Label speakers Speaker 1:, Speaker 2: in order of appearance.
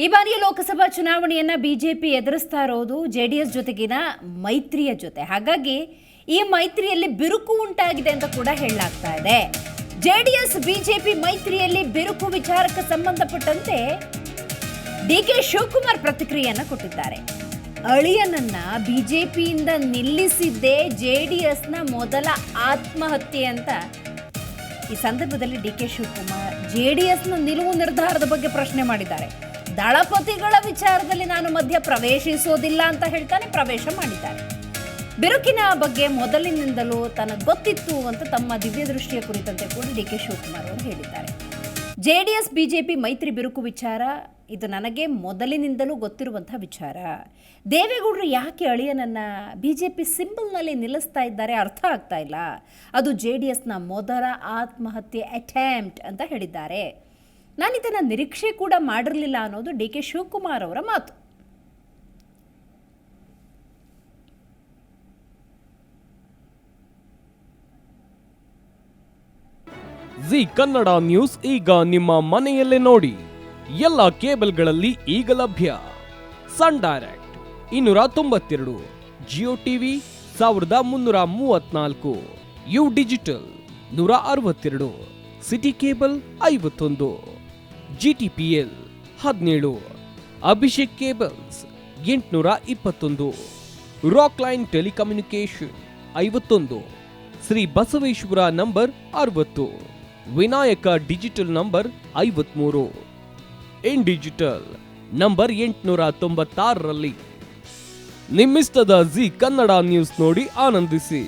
Speaker 1: ಈ ಬಾರಿಯ ಲೋಕಸಭಾ ಚುನಾವಣೆಯನ್ನ ಬಿಜೆಪಿ ಎದುರಿಸ್ತಾ ಇರೋದು ಜೆಡಿಎಸ್ ಜೊತೆಗಿನ ಮೈತ್ರಿಯ ಜೊತೆ. ಹಾಗಾಗಿ ಈ ಮೈತ್ರಿಯಲ್ಲಿ ಬಿರುಕು ಉಂಟಾಗಿದೆ ಅಂತ ಕೂಡ ಹೇಳಲಾಗ್ತಾ ಇದೆ. ಜೆಡಿಎಸ್ ಬಿಜೆಪಿ ಮೈತ್ರಿಯಲ್ಲಿ ಬಿರುಕು ವಿಚಾರಕ್ಕೆ ಸಂಬಂಧಪಟ್ಟಂತೆ ಡಿಕೆ ಶಿವಕುಮಾರ್ ಪ್ರತಿಕ್ರಿಯೆಯನ್ನ ಕೊಟ್ಟಿದ್ದಾರೆ. ಅಳಿಯನನ್ನ ಬಿಜೆಪಿಯಿಂದ ನಿಲ್ಲಿಸಿದ್ದೇ ಜೆಡಿಎಸ್ನ ಮೊದಲ ಆತ್ಮಹತ್ಯೆ ಅಂತ ಈ ಸಂದರ್ಭದಲ್ಲಿ ಡಿಕೆ ಶಿವಕುಮಾರ್ ಜೆಡಿಎಸ್ನ ನಿಲುವು ನಿರ್ಧಾರದ ಬಗ್ಗೆ ಪ್ರಶ್ನೆ ಮಾಡಿದ್ದಾರೆ. ದಳಪತಿಗಳ ವಿಚಾರದಲ್ಲಿ ನಾನು ಮಧ್ಯ ಪ್ರವೇಶಿಸೋದಿಲ್ಲ ಅಂತ ಹೇಳ್ತಾನೆ ಪ್ರವೇಶ ಮಾಡಿದ್ದಾರೆ. ಬಿರುಕಿನ ಬಗ್ಗೆ ಮೊದಲಿನಿಂದಲೂ ತನಗೆ ಗೊತ್ತಿತ್ತು ಅಂತ ತಮ್ಮ ದಿವ್ಯ ದೃಷ್ಟಿಯ ಕುರಿತಂತೆ ಕೂಡ ಡಿಕೆ ಶಿವಕುಮಾರ್ ಅವರು ಹೇಳಿದ್ದಾರೆ. ಜೆಡಿಎಸ್ ಬಿಜೆಪಿ ಮೈತ್ರಿ ಬಿರುಕು ವಿಚಾರ ಇದು ನನಗೆ ಮೊದಲಿನಿಂದಲೂ ಗೊತ್ತಿರುವಂತಹ ವಿಚಾರ. ದೇವೇಗೌಡರು ಯಾಕೆ ಅಳಿಯನನ್ನ ಬಿಜೆಪಿ ಸಿಂಬಲ್ನಲ್ಲಿ ನಿಲ್ಲಿಸ್ತಾ ಇದ್ದಾರೆ ಅರ್ಥ ಆಗ್ತಾ ಇಲ್ಲ. ಅದು ಜೆಡಿಎಸ್ನ ಮೊದಲ ಆತ್ಮಹತ್ಯೆ ಅಟೆಂಪ್ಟ್ ಅಂತ ಹೇಳಿದ್ದಾರೆ. ನಾನು ಇದನ್ನು ನಿರೀಕ್ಷೆ ಕೂಡ ಮಾಡಿರಲಿಲ್ಲ ಅನ್ನೋದು ಡಿ ಕೆ ಶಿವಕುಮಾರ್ ಅವರ ಮಾತು.
Speaker 2: ಜಿ ಕನ್ನಡ ನ್ಯೂಸ್ ಈಗ ನಿಮ್ಮ ಮನೆಯಲ್ಲೇ ನೋಡಿ. ಎಲ್ಲ ಕೇಬಲ್ಗಳಲ್ಲಿ ಈಗ ಲಭ್ಯ. Sun Direct 292, Jio TV 1334, U digital 162, City Cable 51, GTPL 17, Abhishek cables 821, rock line telecommunication 51, Shri Basaveshwara number 60, Vinayaka digital number 53, in digital number 896ರಲ್ಲಿ. ನಿಮ್ಮಿಸ್ತದ ಜಿ ಕನ್ನಡ ನ್ಯೂಸ್ ನೋಡಿ ಆನಂದಿಸಿ.